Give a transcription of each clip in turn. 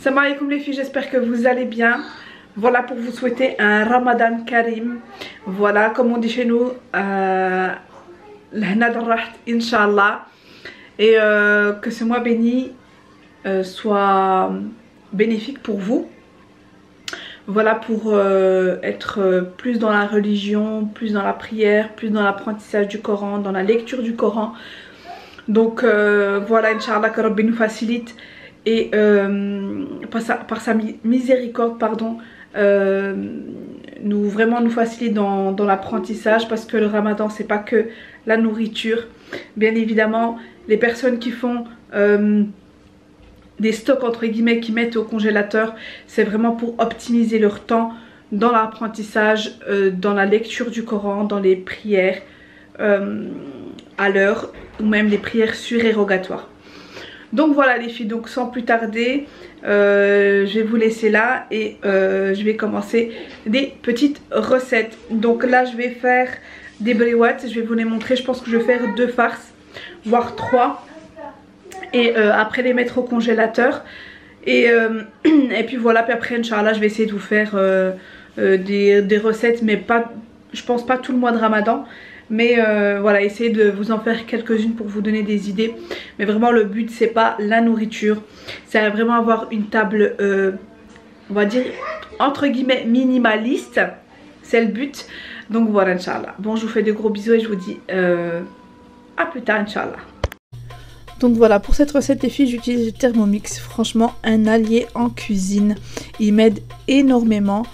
Salam alaikum les filles, j'espère que vous allez bien. Voilà pour vous souhaiter un Ramadan Karim. Voilà comme on dit chez nous, l'Hna d'Arraht, Inch'Allah. Et que ce mois béni soit bénéfique pour vous. Voilà pour être plus dans la religion, plus dans la prière, plus dans l'apprentissage du Coran, dans la lecture du Coran. Donc voilà, Inch'Allah, que Rabbi nous facilite et par sa miséricorde, pardon, nous facilite dans l'apprentissage, parce que le Ramadan c'est pas que la nourriture. Bien évidemment, les personnes qui font des stocks entre guillemets, qui mettent au congélateur, c'est vraiment pour optimiser leur temps dans l'apprentissage, dans la lecture du Coran, dans les prières à l'heure, ou même les prières surérogatoires. Donc voilà les filles, donc sans plus tarder, je vais vous laisser là et je vais commencer des petites recettes. Donc là je vais faire des briouates, je vais vous les montrer. Je pense que je vais faire 2 farces, voire 3, et après les mettre au congélateur. Et puis voilà, puis après Inch'Allah je vais essayer de vous faire des recettes, mais pas, je pense pas tout le mois de Ramadan. Mais voilà, essayez de vous en faire quelques-unes pour vous donner des idées. Mais vraiment le but c'est pas la nourriture, c'est vraiment avoir une table on va dire entre guillemets minimaliste. C'est le but. Donc voilà, Inch'Allah. Bon, je vous fais de gros bisous et je vous dis à plus tard, Inch'Allah. Donc voilà, pour cette recette les filles, j'utilise le Thermomix. Franchement un allié en cuisine. Il m'aide énormément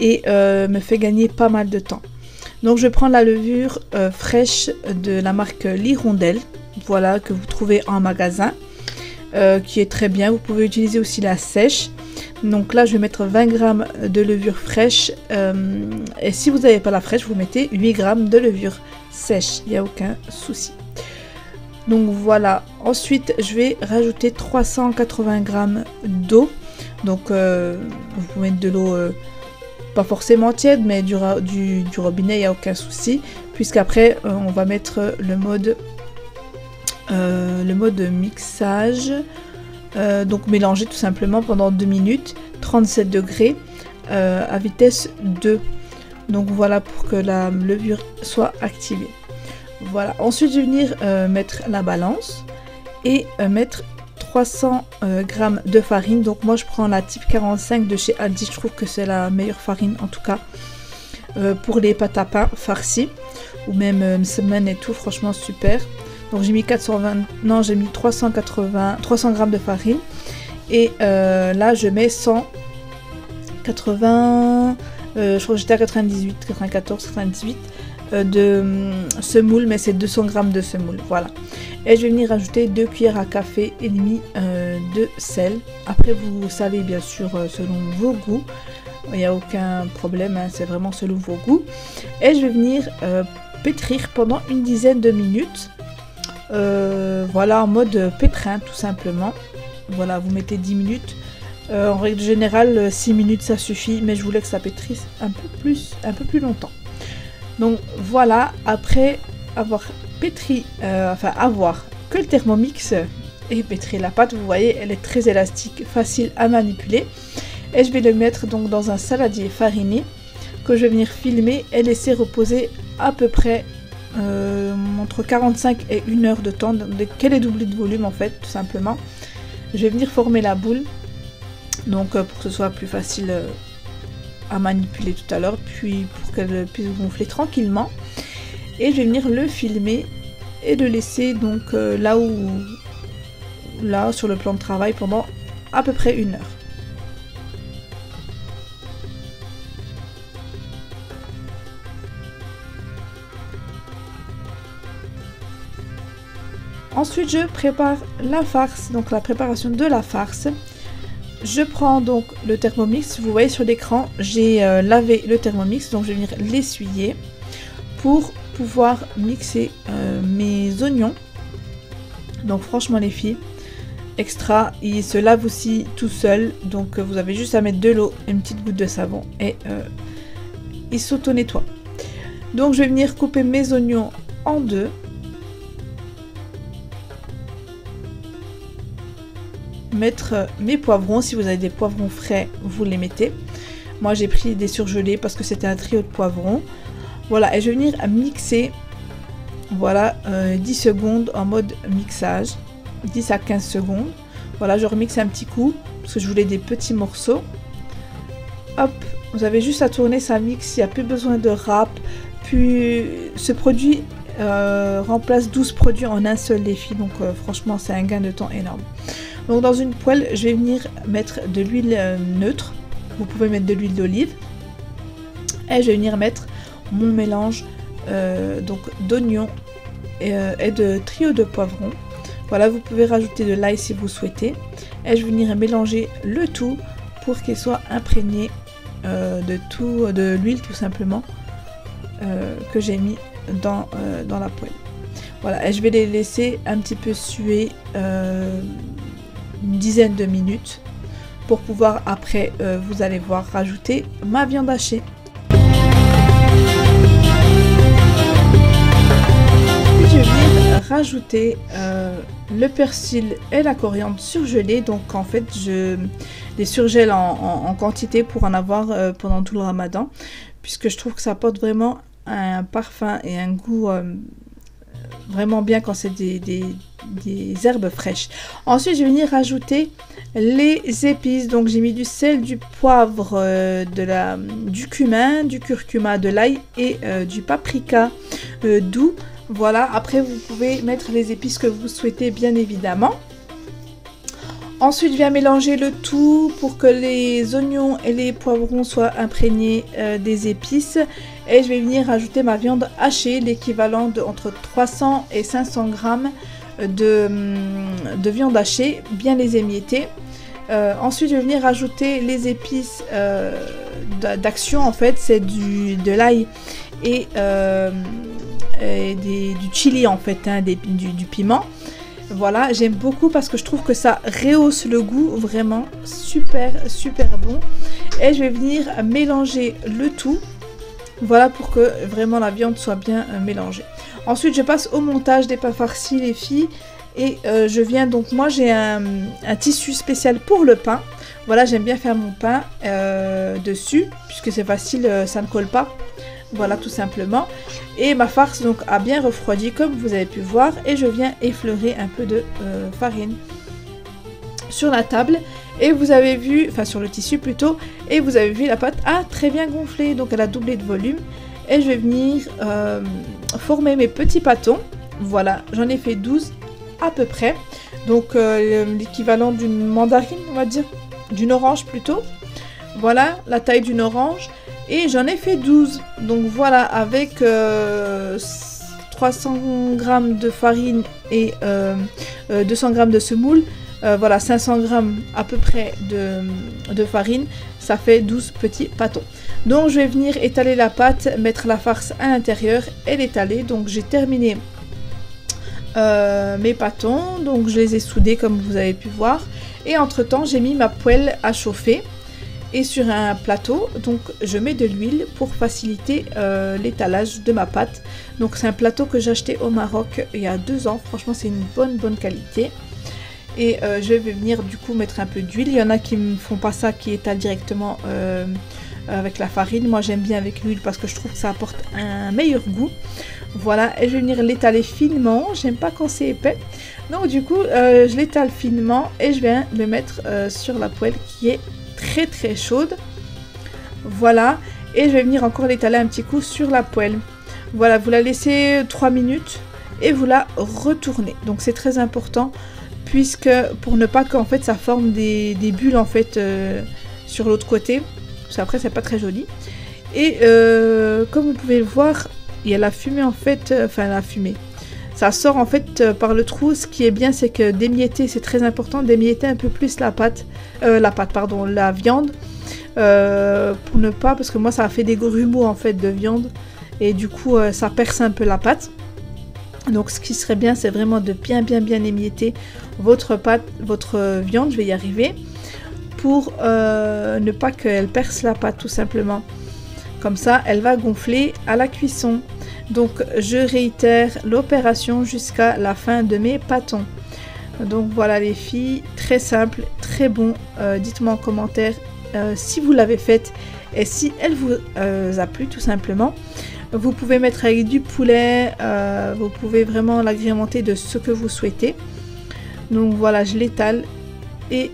et me fait gagner pas mal de temps. Donc je prends la levure fraîche de la marque L'Hirondelle, voilà, que vous trouvez en magasin, qui est très bien. Vous pouvez utiliser aussi la sèche. Donc là je vais mettre 20 g de levure fraîche, et si vous n'avez pas la fraîche, vous mettez 8 g de levure sèche, il n'y a aucun souci. Donc voilà, ensuite je vais rajouter 380 g d'eau. Donc vous pouvez mettre de l'eau pas forcément tiède, mais du robinet, il n'y a aucun souci, puisqu'après on va mettre le mode mixage, donc mélanger tout simplement pendant 2 minutes, 37 degrés à vitesse 2. Donc voilà, pour que la levure soit activée. Voilà, ensuite je vais venir mettre la balance et mettre 300 g de farine. Donc moi je prends la type 45 de chez Aldi, je trouve que c'est la meilleure farine en tout cas pour les pâtes à pain farcies, ou même semaine et tout, franchement super. Donc j'ai mis 300 g de farine, et là je mets 180, je crois que j'étais à 98, 94, 98 de semoule, mais c'est 200 g de semoule, voilà. Et je vais venir rajouter 2 cuillères à café et demi de sel. Après vous salez bien sûr selon vos goûts, il n'y a aucun problème, hein, c'est vraiment selon vos goûts. Et je vais venir pétrir pendant une dizaine de minutes, voilà, en mode pétrin tout simplement. Voilà, vous mettez 10 minutes, en règle générale 6 minutes ça suffit, mais je voulais que ça pétrisse un peu plus longtemps. Donc voilà, après avoir pétri, avoir que le Thermomix et pétri la pâte, vous voyez elle est très élastique, facile à manipuler. Et je vais le mettre donc dans un saladier fariné que je vais venir filmer et laisser reposer à peu près entre 45 et 1 heure de temps, qu'elle est doublée de volume en fait, tout simplement. Je vais venir former la boule, donc pour que ce soit plus facile à manipuler tout à l'heure, puis pour qu'elle puisse gonfler tranquillement. Et je vais venir le filmer et le laisser donc là sur le plan de travail pendant à peu près 1 heure. Ensuite je prépare la farce, donc la préparation de la farce. Je prends donc le Thermomix, vous voyez sur l'écran j'ai lavé le Thermomix, donc je vais venir l'essuyer pour pouvoir mixer mes oignons. Donc franchement les filles, extra, il se lave aussi tout seul, donc vous avez juste à mettre de l'eau et une petite goutte de savon et il s'auto-nettoie. Donc je vais venir couper mes oignons en 2. mettre mes poivrons. Si vous avez des poivrons frais, vous les mettez. Moi j'ai pris des surgelés parce que c'était un trio de poivrons. Voilà, et je vais venir mixer, voilà, 10 secondes en mode mixage, 10 à 15 secondes. Voilà, je remixe un petit coup parce que je voulais des petits morceaux. Hop, vous avez juste à tourner, ça mixe, il n'y a plus besoin de râpe. Puis ce produit remplace 12 produits en un seul, les filles, donc franchement c'est un gain de temps énorme. Donc dans une poêle, je vais venir mettre de l'huile neutre, vous pouvez mettre de l'huile d'olive, et je vais venir mettre mon mélange donc d'oignons et de trio de poivrons. Voilà, vous pouvez rajouter de l'ail si vous souhaitez, et je vais venir mélanger le tout pour qu'il soit imprégné de l'huile tout simplement que j'ai mis dans la poêle. Voilà, et je vais les laisser un petit peu suer une dizaine de minutes pour pouvoir après, vous allez voir, rajouter ma viande hachée. Je vais venir rajouter le persil et la coriandre surgelée. Donc en fait je les surgèle en quantité pour en avoir pendant tout le ramadan, puisque je trouve que ça apporte vraiment un parfum et un goût vraiment bien quand c'est des herbes fraîches. Ensuite je vais venir rajouter les épices. Donc j'ai mis du sel, du poivre, du cumin, du curcuma, de l'ail et du paprika doux. Voilà, après vous pouvez mettre les épices que vous souhaitez bien évidemment. Ensuite je viens mélanger le tout pour que les oignons et les poivrons soient imprégnés des épices. Et je vais venir rajouter ma viande hachée, l'équivalent de entre 300 et 500 grammes de viande hachée, bien les émietter. Ensuite je vais venir rajouter les épices d'action, en fait c'est de l'ail et du chili en fait, hein, du piment. Voilà, j'aime beaucoup parce que je trouve que ça rehausse le goût, vraiment super bon. Et je vais venir mélanger le tout, voilà, pour que vraiment la viande soit bien mélangée. Ensuite je passe au montage des pains farcis, les filles. Et je viens, donc moi j'ai un tissu spécial pour le pain. Voilà, j'aime bien faire mon pain dessus puisque c'est facile, ça ne colle pas. Voilà, tout simplement. Et ma farce donc a bien refroidi comme vous avez pu voir, et je viens effleurer un peu de farine sur la table. Et vous avez vu, enfin sur le tissu plutôt, et vous avez vu la pâte a très bien gonflé, donc elle a doublé de volume. Et je vais venir former mes petits pâtons. Voilà, j'en ai fait 12 à peu près, donc l'équivalent d'une mandarine, on va dire, d'une orange plutôt. Voilà la taille d'une orange, et j'en ai fait 12. Donc voilà, avec 300 g de farine et 200 g de semoule, voilà 500 g à peu près de farine, ça fait 12 petits pâtons. Donc je vais venir étaler la pâte, mettre la farce à l'intérieur et l'étaler. Donc j'ai terminé mes pâtons, donc je les ai soudés comme vous avez pu voir, et entre temps j'ai mis ma poêle à chauffer. Et sur un plateau, donc je mets de l'huile pour faciliter l'étalage de ma pâte. Donc c'est un plateau que j'ai acheté au Maroc il y a 2 ans, franchement c'est une bonne qualité. Et je vais venir du coup mettre un peu d'huile. Il y en a qui ne font pas ça, qui étalent directement avec la farine. Moi j'aime bien avec l'huile parce que je trouve que ça apporte un meilleur goût. Voilà, et je vais venir l'étaler finement, j'aime pas quand c'est épais. Donc du coup je l'étale finement et je viens le mettre sur la poêle qui est très chaude. Voilà, et je vais venir encore l'étaler un petit coup sur la poêle. Voilà, vous la laissez 3 minutes et vous la retournez. Donc c'est très important, puisque pour ne pas qu'en fait ça forme des bulles en fait sur l'autre côté, parce qu'après c'est pas très joli. Et comme vous pouvez le voir, il y a la fumée en fait, enfin la fumée, ça sort en fait par le trou. Ce qui est bien, c'est que d'émietter, c'est très important, d'émietter un peu plus la viande, pour ne pas, parce que moi ça a fait des grumeaux en fait de viande, et du coup ça perce un peu la pâte. Donc ce qui serait bien, c'est vraiment de bien émietter votre viande, je vais y arriver, pour ne pas qu'elle perce la pâte tout simplement. Comme ça, elle va gonfler à la cuisson. Donc je réitère l'opération jusqu'à la fin de mes pâtons. Donc voilà les filles, très simple, très bon. Dites-moi en commentaire si vous l'avez faite et si elle vous a plu tout simplement. Vous pouvez mettre avec du poulet, vous pouvez vraiment l'agrémenter de ce que vous souhaitez. Donc voilà, je l'étale et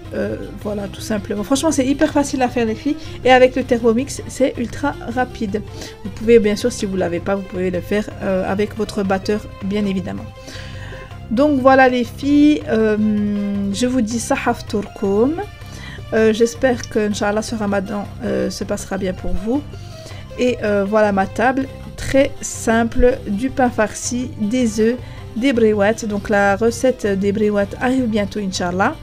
voilà tout simplement. Franchement c'est hyper facile à faire les filles et avec le Thermomix c'est ultra rapide. Vous pouvez bien sûr si vous ne l'avez pas, vous pouvez le faire avec votre batteur bien évidemment. Donc voilà les filles, je vous dis sahaf tourkoum. J'espère que Inch'Allah ce ramadan se passera bien pour vous. Et voilà ma table, très simple, du pain farci, des œufs, des briouettes. Donc la recette des briouettes arrive bientôt Inch'Allah.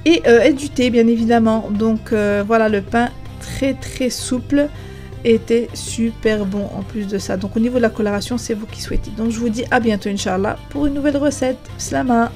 Et du thé bien évidemment. Donc voilà le pain très souple. Était super bon en plus de ça. Donc au niveau de la coloration c'est vous qui souhaitez. Donc je vous dis à bientôt Inch'Allah pour une nouvelle recette. Slama.